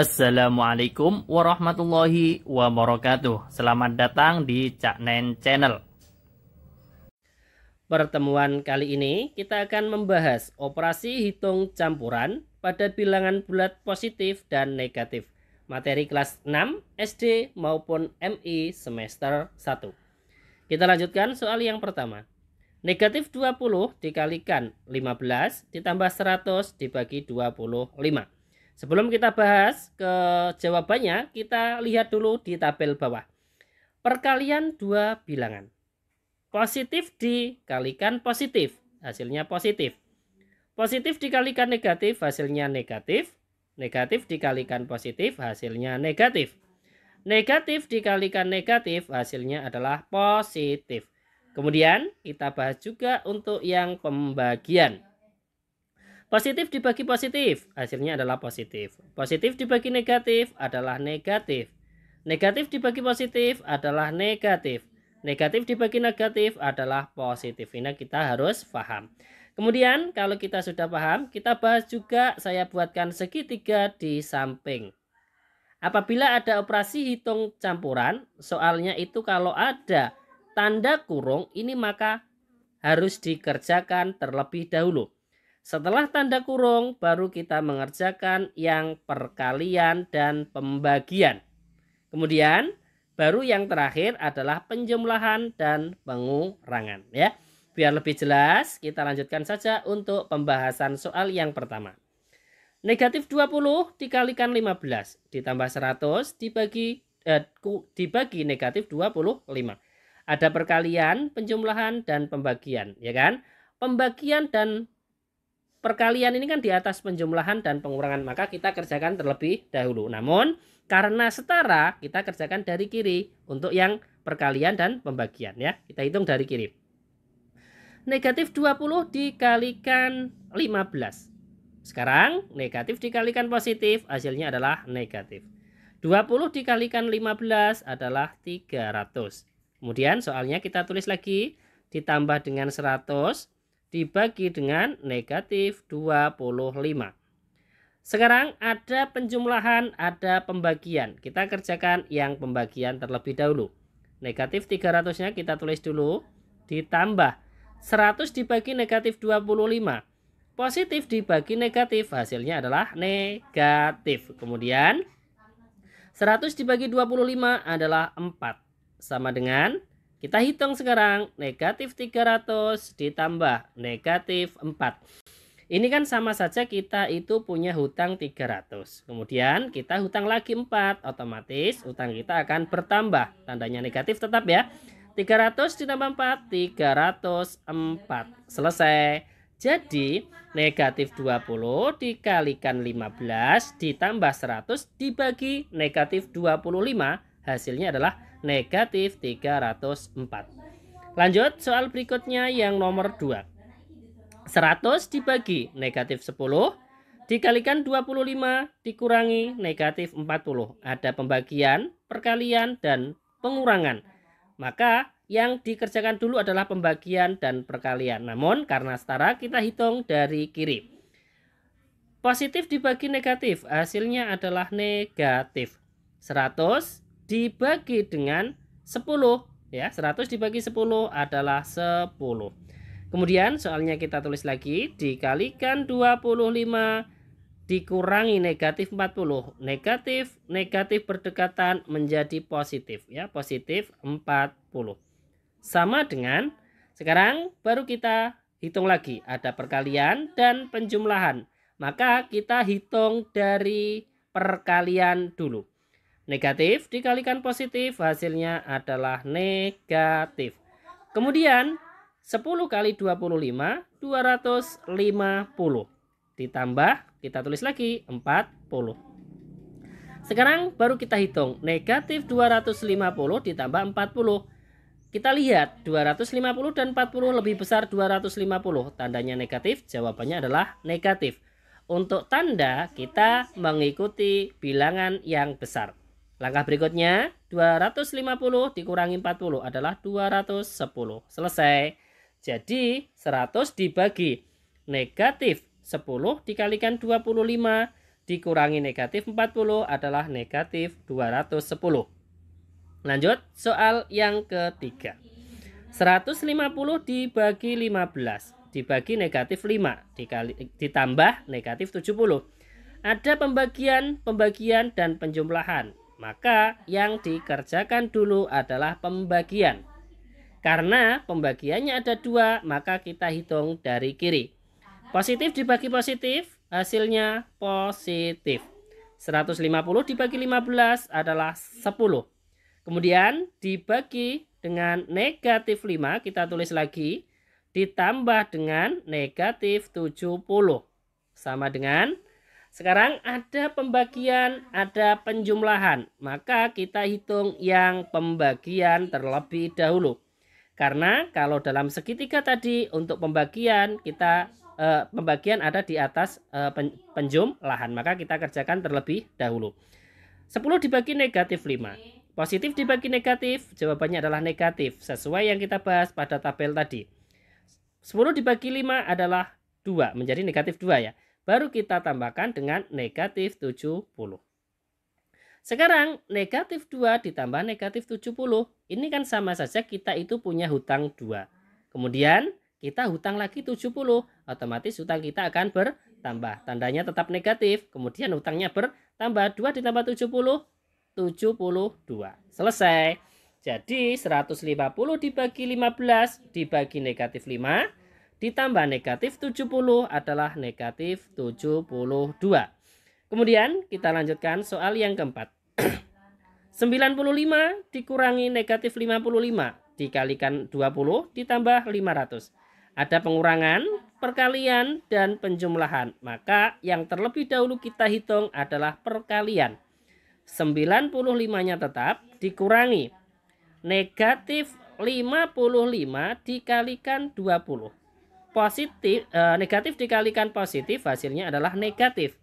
Assalamualaikum warahmatullahi wabarakatuh. Selamat datang di Cak Nen Channel. Pertemuan kali ini kita akan membahas operasi hitung campuran pada bilangan bulat positif dan negatif. Materi kelas 6 SD maupun MI semester 1. Kita lanjutkan soal yang pertama. Negatif 20 dikalikan 15 ditambah 100 dibagi 25. Sebelum kita bahas ke jawabannya, kita lihat dulu di tabel bawah. Perkalian dua bilangan. Positif dikalikan positif, hasilnya positif. Positif dikalikan negatif, hasilnya negatif. Negatif dikalikan positif, hasilnya negatif. Negatif dikalikan negatif, hasilnya adalah positif. Kemudian kita bahas juga untuk yang pembagian. Positif dibagi positif, hasilnya adalah positif. Positif dibagi negatif adalah negatif. Negatif dibagi positif adalah negatif. Negatif dibagi negatif adalah positif. Ini kita harus paham. Kemudian kalau kita sudah paham, kita bahas juga saya buatkan segitiga di samping. Apabila ada operasi hitung campuran, soalnya itu kalau ada tanda kurung, ini maka harus dikerjakan terlebih dahulu. Setelah tanda kurung, baru kita mengerjakan yang perkalian dan pembagian. Kemudian, baru yang terakhir adalah penjumlahan dan pengurangan. Ya, biar lebih jelas, kita lanjutkan saja untuk pembahasan soal yang pertama. Negatif 20 dikalikan 15 ditambah 100 dibagi negatif 25. Ada perkalian, penjumlahan, dan pembagian. Ya kan? Pembagian dan perkalian ini kan di atas penjumlahan dan pengurangan, maka kita kerjakan terlebih dahulu. Namun karena setara, kita kerjakan dari kiri untuk yang perkalian dan pembagian ya. Kita hitung dari kiri. Negatif 20 dikalikan 15. Sekarang negatif dikalikan positif, hasilnya adalah negatif. 20 dikalikan 15 adalah 300. Kemudian soalnya kita tulis lagi, ditambah dengan 100 dibagi dengan negatif 25. Sekarang ada penjumlahan, ada pembagian. Kita kerjakan yang pembagian terlebih dahulu. Negatif 300-nya kita tulis dulu. Ditambah 100 dibagi negatif 25. Positif dibagi negatif, hasilnya adalah negatif. Kemudian 100 dibagi 25 adalah 4. Sama dengan, kita hitung sekarang, negatif 300 ditambah negatif 4. Ini kan sama saja kita itu punya hutang 300. Kemudian kita hutang lagi 4. Otomatis hutang kita akan bertambah. Tandanya negatif tetap ya. 300 ditambah 4, 304. Selesai. Jadi negatif 20 dikalikan 15 ditambah 100 dibagi negatif 25. Hasilnya adalah negatif 304. Lanjut soal berikutnya yang nomor 2. 100 dibagi negatif 10 dikalikan 25 dikurangi negatif 40. Ada pembagian, perkalian, dan pengurangan. Maka yang dikerjakan dulu adalah pembagian dan perkalian. Namun karena setara kita hitung dari kiri. Positif dibagi negatif, hasilnya adalah negatif. 100 dibagi dengan 10 ya, 100 dibagi 10 adalah 10. Kemudian soalnya kita tulis lagi, dikalikan 25 dikurangi negatif 40. Negatif berdekatan menjadi positif ya, positif 40. Sama dengan sekarang baru kita hitung lagi, ada perkalian dan penjumlahan. Maka kita hitung dari perkalian dulu. Negatif dikalikan positif, hasilnya adalah negatif. Kemudian 10 kali 25, 250. Ditambah, kita tulis lagi 40. Sekarang baru kita hitung, negatif 250 ditambah 40. Kita lihat, 250 dan 40 lebih besar 250. Tandanya negatif, jawabannya adalah negatif. Untuk tanda, kita mengikuti bilangan yang besar. Langkah berikutnya, 250 dikurangi 40 adalah 210. Selesai. Jadi 100 dibagi negatif 10 dikalikan 25 dikurangi negatif 40 adalah negatif 210. Lanjut, soal yang ketiga. 150 dibagi 15 dibagi negatif 5 ditambah negatif 70. Ada pembagian dan penjumlahan. Maka yang dikerjakan dulu adalah pembagian. Karena pembagiannya ada 2, maka kita hitung dari kiri. Positif dibagi positif, hasilnya positif. 150 dibagi 15 adalah 10. Kemudian dibagi dengan negatif 5, kita tulis lagi, ditambah dengan negatif 70. Sama dengan, sekarang ada pembagian, ada penjumlahan. Maka kita hitung yang pembagian terlebih dahulu. Karena kalau dalam segitiga tadi untuk pembagian pembagian ada di atas penjumlahan, maka kita kerjakan terlebih dahulu. 10 dibagi negatif 5. Positif dibagi negatif, jawabannya adalah negatif sesuai yang kita bahas pada tabel tadi. 10 dibagi 5 adalah 2, menjadi negatif 2 ya. Baru kita tambahkan dengan negatif 70. Sekarang negatif 2 ditambah negatif 70. Ini kan sama saja kita itu punya hutang 2. Kemudian kita hutang lagi 70. Otomatis hutang kita akan bertambah. Tandanya tetap negatif. Kemudian hutangnya bertambah. 2 ditambah 70, 72. Selesai. Jadi 150 dibagi 15 dibagi negatif 5 ditambah negatif 70 adalah negatif 72. Kemudian kita lanjutkan soal yang keempat. 95 dikurangi negatif 55 dikalikan 20 ditambah 500. Ada pengurangan, perkalian, dan penjumlahan. Maka yang terlebih dahulu kita hitung adalah perkalian. 95-nya tetap dikurangi. Negatif 55 dikalikan 20. Negatif dikalikan positif hasilnya adalah negatif.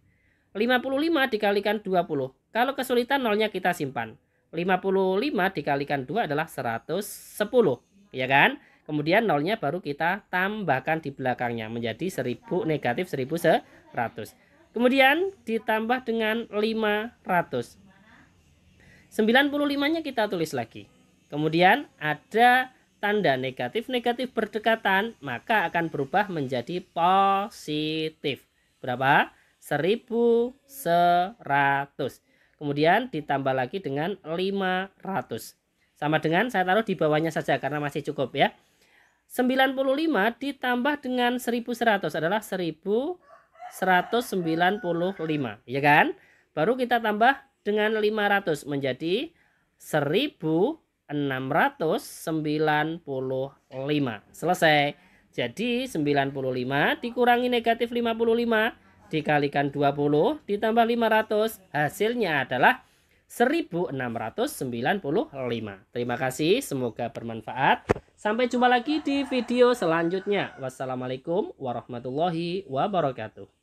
55 dikalikan 20. Kalau kesulitan nolnya kita simpan. 55 dikalikan 2 adalah 110. Ya kan? Kemudian nolnya baru kita tambahkan di belakangnya menjadi 1000 negatif 1100. Kemudian ditambah dengan 500. 95-nya kita tulis lagi. Kemudian ada tanda negatif-negatif berdekatan, maka akan berubah menjadi positif. Berapa? 1100. Kemudian ditambah lagi dengan 500. Sama dengan saya taruh di bawahnya saja karena masih cukup ya. 95 ditambah dengan 1100 adalah 1195, ya kan? Baru kita tambah dengan 500 menjadi 1695. Selesai. Jadi 95 dikurangi negatif 55 dikalikan 20 ditambah 500 hasilnya adalah 1695. Terima kasih, semoga bermanfaat. Sampai jumpa lagi di video selanjutnya. Wassalamualaikum warahmatullahi wabarakatuh.